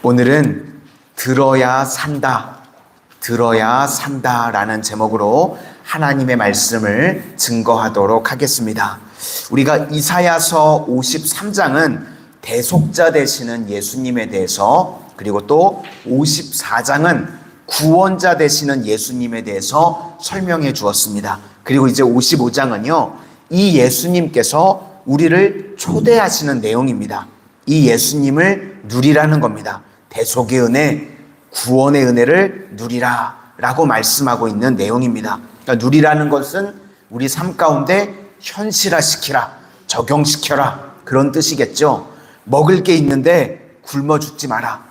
오늘은 들어야 산다, 들어야 산다라는 제목으로 하나님의 말씀을 증거하도록 하겠습니다. 우리가 이사야서 53장은 대속자 되시는 예수님에 대해서, 그리고 또 54장은 구원자 되시는 예수님에 대해서 설명해 주었습니다. 그리고 이제 55장은요, 이 예수님께서 우리를 초대하시는 내용입니다. 이 예수님을 누리라는 겁니다. 대속의 은혜, 구원의 은혜를 누리라 라고 말씀하고 있는 내용입니다. 그러니까 누리라는 것은 우리 삶 가운데 현실화시키라, 적용시켜라, 그런 뜻이겠죠. 먹을 게 있는데 굶어 죽지 마라.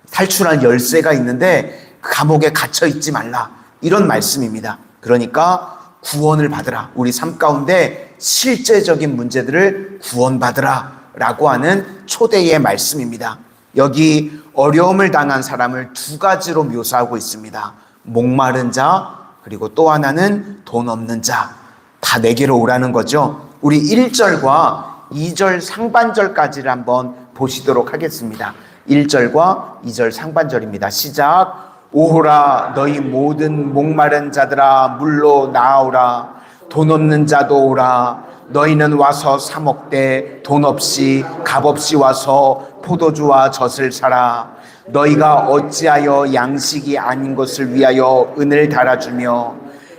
탈출할 열쇠가 있는데 감옥에 갇혀 있지 말라. 이런 말씀입니다. 그러니까 구원을 받으라. 우리 삶 가운데 실제적인 문제들을 구원받으라 라고 하는 초대의 말씀입니다. 여기 어려움을 당한 사람을 두 가지로 묘사하고 있습니다. 목마른 자, 그리고 또 하나는 돈 없는 자. 다 내게로 오라는 거죠. 우리 1절과 2절 상반절까지를 한번 보시도록 하겠습니다. 1절과 2절 상반절입니다. 시작. 오호라 너희 모든 목마른 자들아 물로 나아오라. 돈 없는 자도 오라. 너희는 와서 사 먹되 돈 없이 값없이 와서 포도주와 젖을 사라. 너희가 어찌하여 양식이 아닌 것을 위하여 은을 달아주며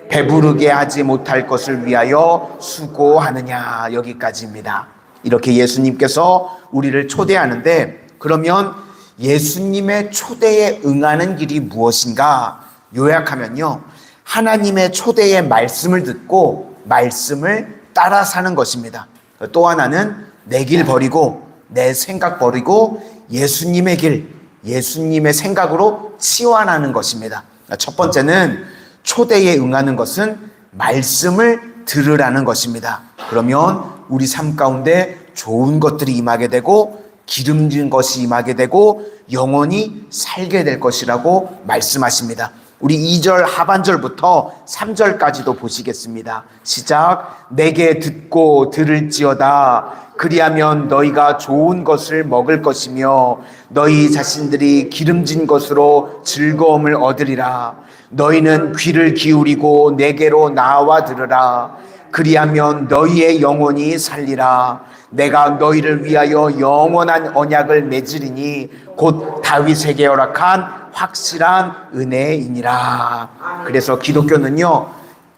배부르게 하지 못할 것을 위하여 수고하느냐. 여기까지입니다. 이렇게 예수님께서 우리를 초대하는데, 그러면 예수님의 초대에 응하는 길이 무엇인가? 요약하면요, 하나님의 초대의 말씀을 듣고 말씀을 따라 사는 것입니다. 또 하나는 내 길 버리고 내 생각 버리고 예수님의 길, 예수님의 생각으로 치환하는 것입니다. 첫 번째는 초대에 응하는 것은 말씀을 들으라는 것입니다. 그러면 우리 삶 가운데 좋은 것들이 임하게 되고 기름진 것이 임하게 되고 영원히 살게 될 것이라고 말씀하십니다. 우리 2절 하반절부터 3절까지도 보시겠습니다. 시작. 내게 듣고 들을지어다. 그리하면 너희가 좋은 것을 먹을 것이며 너희 자신들이 기름진 것으로 즐거움을 얻으리라. 너희는 귀를 기울이고 내게로 나와 들으라. 그리하면 너희의 영혼이 살리라. 내가 너희를 위하여 영원한 언약을 맺으리니 곧 다윗에게 허락한 확실한 은혜이니라. 그래서 기독교는요,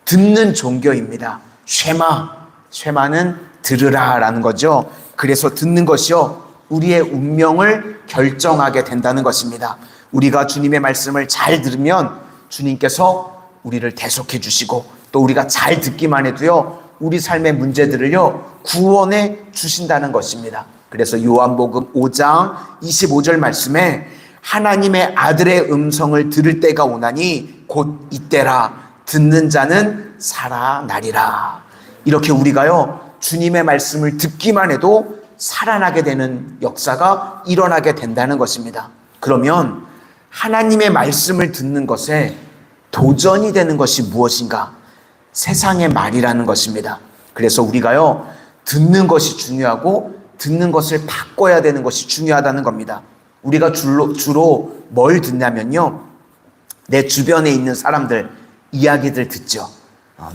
듣는 종교입니다. 쉐마는 들으라라는 거죠. 그래서 듣는 것이요, 우리의 운명을 결정하게 된다는 것입니다. 우리가 주님의 말씀을 잘 들으면 주님께서 우리를 대속해 주시고, 또 우리가 잘 듣기만 해도요, 우리 삶의 문제들을요, 구원해 주신다는 것입니다. 그래서 요한복음 5장 25절 말씀에 하나님의 아들의 음성을 들을 때가 오나니 곧 이때라. 듣는 자는 살아나리라. 이렇게 우리가요, 주님의 말씀을 듣기만 해도 살아나게 되는 역사가 일어나게 된다는 것입니다. 그러면 하나님의 말씀을 듣는 것에 도전이 되는 것이 무엇인가? 세상의 말이라는 것입니다. 그래서 우리가요, 듣는 것이 중요하고 듣는 것을 바꿔야 되는 것이 중요하다는 겁니다. 우리가 주로 뭘 듣냐면요, 내 주변에 있는 사람들 이야기들 듣죠.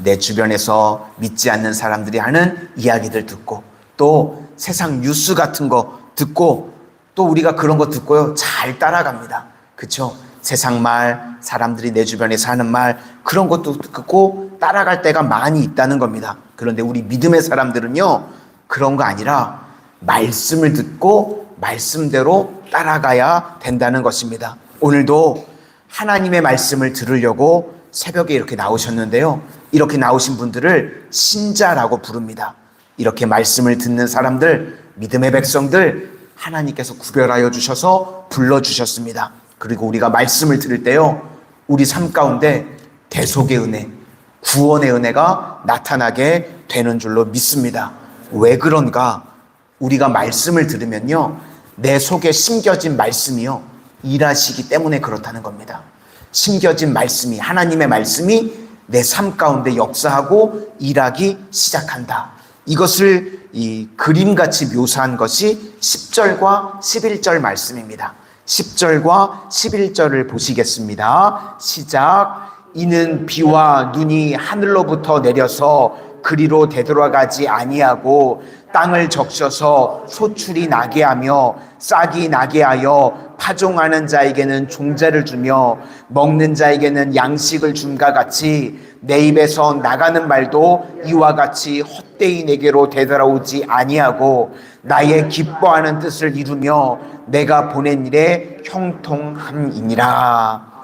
내 주변에서 믿지 않는 사람들이 하는 이야기들 듣고, 또 세상 뉴스 같은 거 듣고, 또 우리가 그런 거 듣고요, 잘 따라갑니다. 그렇죠? 세상 말, 사람들이 내 주변에서 하는 말, 그런 것도 듣고 따라갈 때가 많이 있다는 겁니다. 그런데 우리 믿음의 사람들은요, 그런 거 아니라 말씀을 듣고 말씀대로 따라가야 된다는 것입니다. 오늘도 하나님의 말씀을 들으려고 새벽에 이렇게 나오셨는데요, 이렇게 나오신 분들을 신자라고 부릅니다. 이렇게 말씀을 듣는 사람들, 믿음의 백성들, 하나님께서 구별하여 주셔서 불러주셨습니다. 그리고 우리가 말씀을 들을 때요, 우리 삶 가운데 대속의 은혜, 구원의 은혜가 나타나게 되는 줄로 믿습니다. 왜 그런가? 우리가 말씀을 들으면요, 내 속에 심겨진 말씀이요, 일하시기 때문에 그렇다는 겁니다. 심겨진 말씀이, 하나님의 말씀이 내 삶 가운데 역사하고 일하기 시작한다. 이것을 이 그림같이 묘사한 것이 10절과 11절 말씀입니다. 10절과 11절을 보시겠습니다. 시작. 이는 비와 눈이 하늘로부터 내려서 그리로 되돌아가지 아니하고 땅을 적셔서 소출이 나게 하며 싹이 나게 하여 파종하는 자에게는 종자를 주며 먹는 자에게는 양식을 줌과 같이 내 입에서 나가는 말도 이와 같이 헛되이 내게로 되돌아오지 아니하고 나의 기뻐하는 뜻을 이루며 내가 보낸 일에 형통함이니라.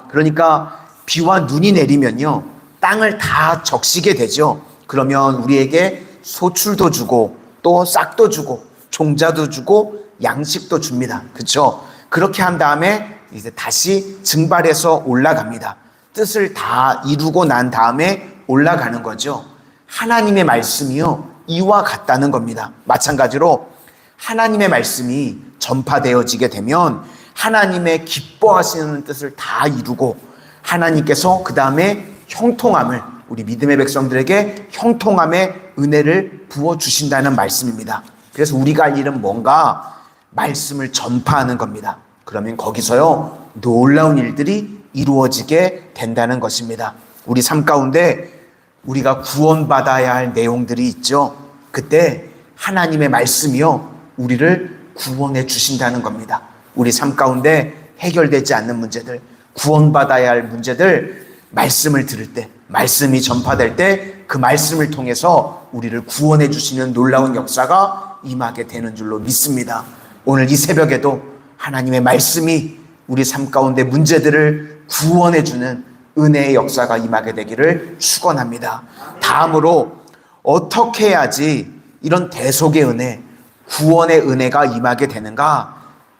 그러니까 비와 눈이 내리면요, 땅을 다 적시게 되죠. 그러면 우리에게 소출도 주고 또 싹도 주고 종자도 주고 양식도 줍니다. 그렇죠? 그렇게 한 다음에 이제 다시 증발해서 올라갑니다. 뜻을 다 이루고 난 다음에 올라가는 거죠. 하나님의 말씀이요, 이와 같다는 겁니다. 마찬가지로 하나님의 말씀이 전파되어지게 되면 하나님의 기뻐하시는 뜻을 다 이루고 하나님께서 그 다음에 형통함을, 우리 믿음의 백성들에게 형통함의 은혜를 부어주신다는 말씀입니다. 그래서 우리가 할 일은 뭔가 말씀을 전파하는 겁니다. 그러면 거기서요, 놀라운 일들이 이루어지게 된다는 것입니다. 우리 삶 가운데 우리가 구원받아야 할 내용들이 있죠. 그때 하나님의 말씀이요, 우리를 구원해 주신다는 겁니다. 우리 삶 가운데 해결되지 않는 문제들, 구원받아야 할 문제들, 말씀을 들을 때, 말씀이 전파될 때 그 말씀을 통해서 우리를 구원해 주시는 놀라운 역사가 임하게 되는 줄로 믿습니다. 오늘 이 새벽에도 하나님의 말씀이 우리 삶 가운데 문제들을 구원해 주는 은혜의 역사가 임하게 되기를 축원합니다. 다음으로 어떻게 해야지 이런 대속의 은혜, 구원의 은혜가 임하게 되는가?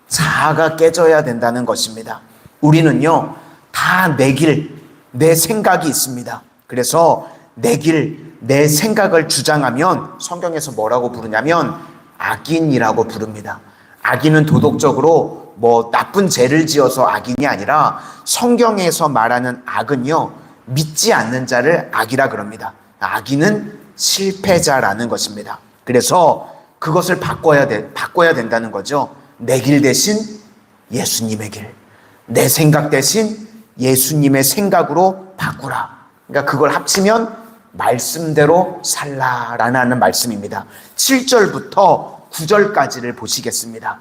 자아가 깨져야 된다는 것입니다. 우리는요, 다 내 길, 내 생각이 있습니다. 그래서 내 길, 내 생각을 주장하면 성경에서 뭐라고 부르냐면 악인이라고 부릅니다. 악인은 도덕적으로 뭐 나쁜 죄를 지어서 악인이 아니라 성경에서 말하는 악은요, 믿지 않는 자를 악이라 그럽니다. 악인은 실패자라는 것입니다. 그래서 그것을 바꿔야 된다는 거죠. 내 길 대신 예수님의 길, 내 생각 대신 예수님의 생각으로 바꾸라. 그러니까 그걸 합치면 말씀대로 살라라는 말씀입니다. 7절부터 9절까지를 보시겠습니다.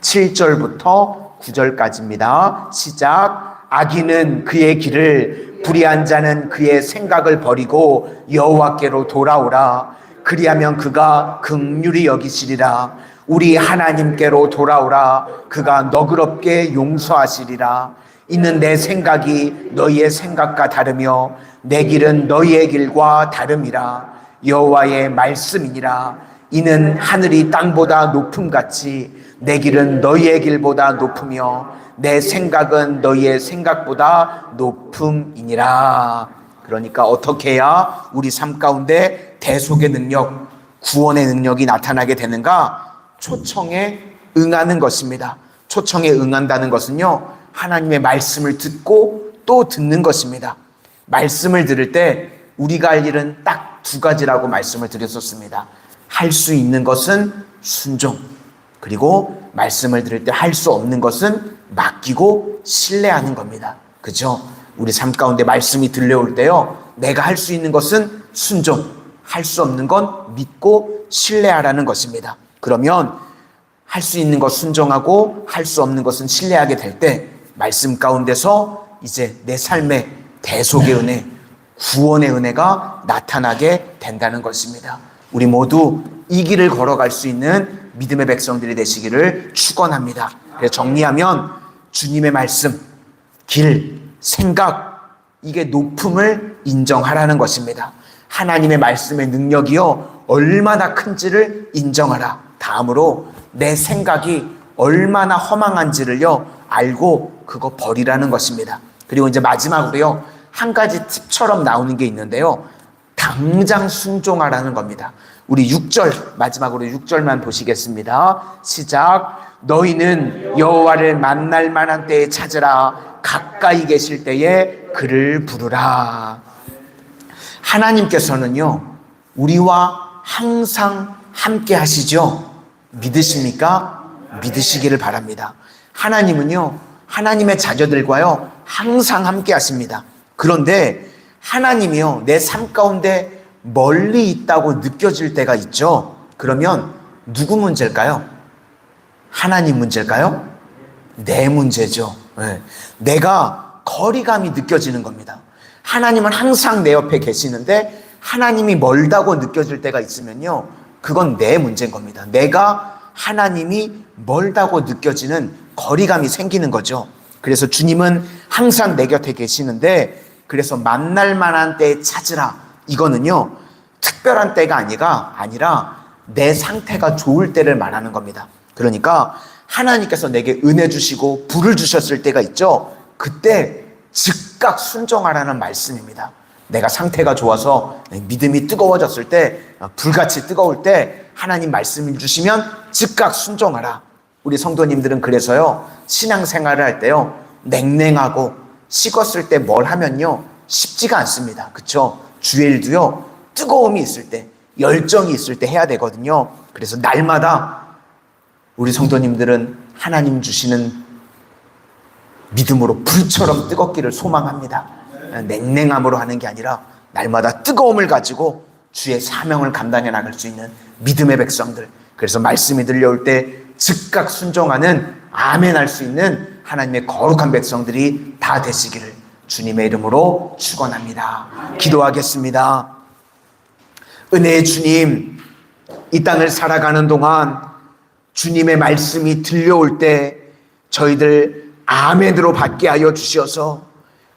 7절부터 9절까지입니다. 시작. 악인은 그의 길을, 불의한 자는 그의 생각을 버리고 여호와께로 돌아오라. 그리하면 그가 긍휼히 여기시리라. 우리 하나님께로 돌아오라. 그가 너그럽게 용서하시리라. 이는 내 생각이 너희의 생각과 다르며 내 길은 너희의 길과 다름이라. 여호와의 말씀이니라. 이는 하늘이 땅보다 높음같이 내 길은 너희의 길보다 높으며 내 생각은 너희의 생각보다 높음이니라. 그러니까 어떻게 해야 우리 삶 가운데 대속의 능력, 구원의 능력이 나타나게 되는가? 초청에 응하는 것입니다. 초청에 응한다는 것은요, 하나님의 말씀을 듣고 또 듣는 것입니다. 말씀을 들을 때 우리가 할 일은 딱 두 가지라고 말씀을 드렸었습니다. 할 수 있는 것은 순종, 그리고 말씀을 들을 때 할 수 없는 것은 맡기고 신뢰하는 겁니다. 그죠? 우리 삶 가운데 말씀이 들려올 때요, 내가 할 수 있는 것은 순종, 할 수 없는 건 믿고 신뢰하라는 것입니다. 그러면 할 수 있는 것 순종하고 할 수 없는 것은 신뢰하게 될 때 말씀 가운데서 이제 내 삶에 대속의 은혜, 구원의 은혜가 나타나게 된다는 것입니다. 우리 모두 이 길을 걸어갈 수 있는 믿음의 백성들이 되시기를 축원합니다. 그래서 정리하면 주님의 말씀, 길, 생각, 이게 높음을 인정하라는 것입니다. 하나님의 말씀의 능력이요, 얼마나 큰지를 인정하라. 다음으로 내 생각이 얼마나 허망한지를요, 알고 그거 버리라는 것입니다. 그리고 이제 마지막으로요, 한 가지 팁처럼 나오는 게 있는데요, 당장 순종하라는 겁니다. 우리 6절, 마지막으로 6절만 보시겠습니다. 시작. 너희는 여호와를 만날 만한 때에 찾으라. 가까이 계실 때에 그를 부르라. 하나님께서는요, 우리와 항상 함께 하시죠. 믿으십니까? 믿으시기를 바랍니다. 하나님은요, 하나님의 자녀들과요, 항상 함께 하십니다. 그런데 하나님이요, 내 삶 가운데 멀리 있다고 느껴질 때가 있죠. 그러면 누구 문제일까요? 하나님 문제일까요? 내 문제죠. 네. 내가 거리감이 느껴지는 겁니다. 하나님은 항상 내 옆에 계시는데 하나님이 멀다고 느껴질 때가 있으면요, 그건 내 문제인 겁니다. 내가 하나님이 멀다고 느껴지는 거리감이 생기는 거죠. 그래서 주님은 항상 내 곁에 계시는데, 그래서 만날 만한 때에 찾으라. 이거는요, 특별한 때가 아니라 내 상태가 좋을 때를 말하는 겁니다. 그러니까 하나님께서 내게 은혜 주시고 불을 주셨을 때가 있죠. 그때 즉각 순종하라는 말씀입니다. 내가 상태가 좋아서 믿음이 뜨거워졌을 때, 불같이 뜨거울 때 하나님 말씀을 주시면 즉각 순종하라. 우리 성도님들은 그래서요, 신앙생활을 할 때요, 냉랭하고 식었을 때 뭘 하면요, 쉽지가 않습니다. 그쵸? 주일도요, 뜨거움이 있을 때, 열정이 있을 때 해야 되거든요. 그래서 날마다 우리 성도님들은 하나님 주시는 믿음으로 불처럼 뜨겁기를 소망합니다. 냉랭함으로 하는 게 아니라 날마다 뜨거움을 가지고 주의 사명을 감당해 나갈 수 있는 믿음의 백성들. 그래서 말씀이 들려올 때 즉각 순종하는, 아멘 할 수 있는 하나님의 거룩한 백성들이 다 되시기를 주님의 이름으로 축원합니다. 기도하겠습니다. 은혜의 주님, 이 땅을 살아가는 동안 주님의 말씀이 들려올 때 저희들 아멘으로 받게 하여 주시어서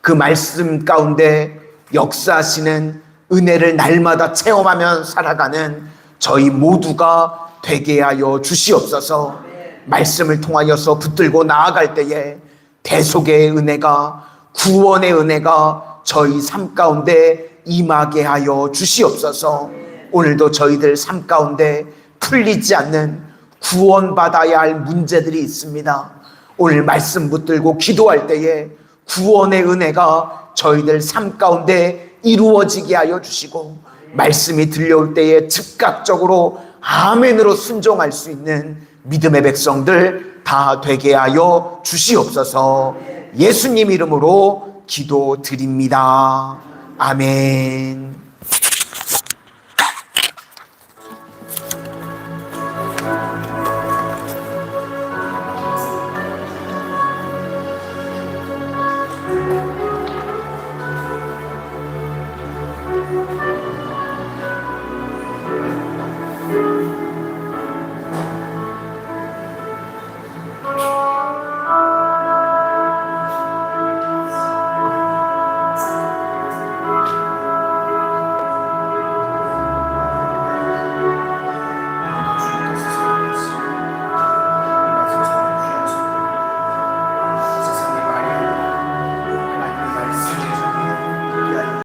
그 말씀 가운데 역사하시는 은혜를 날마다 체험하며 살아가는 저희 모두가 되게 하여 주시옵소서. 말씀을 통하여서 붙들고 나아갈 때에 대속의 은혜가, 구원의 은혜가 저희 삶 가운데 임하게 하여 주시옵소서. 오늘도 저희들 삶 가운데 풀리지 않는 구원받아야 할 문제들이 있습니다. 오늘 말씀 붙들고 기도할 때에 구원의 은혜가 저희들 삶 가운데 이루어지게 하여 주시고, 말씀이 들려올 때에 즉각적으로 아멘으로 순종할 수 있는 믿음의 백성들 다 되게 하여 주시옵소서. 예수님 이름으로 기도드립니다. 아멘.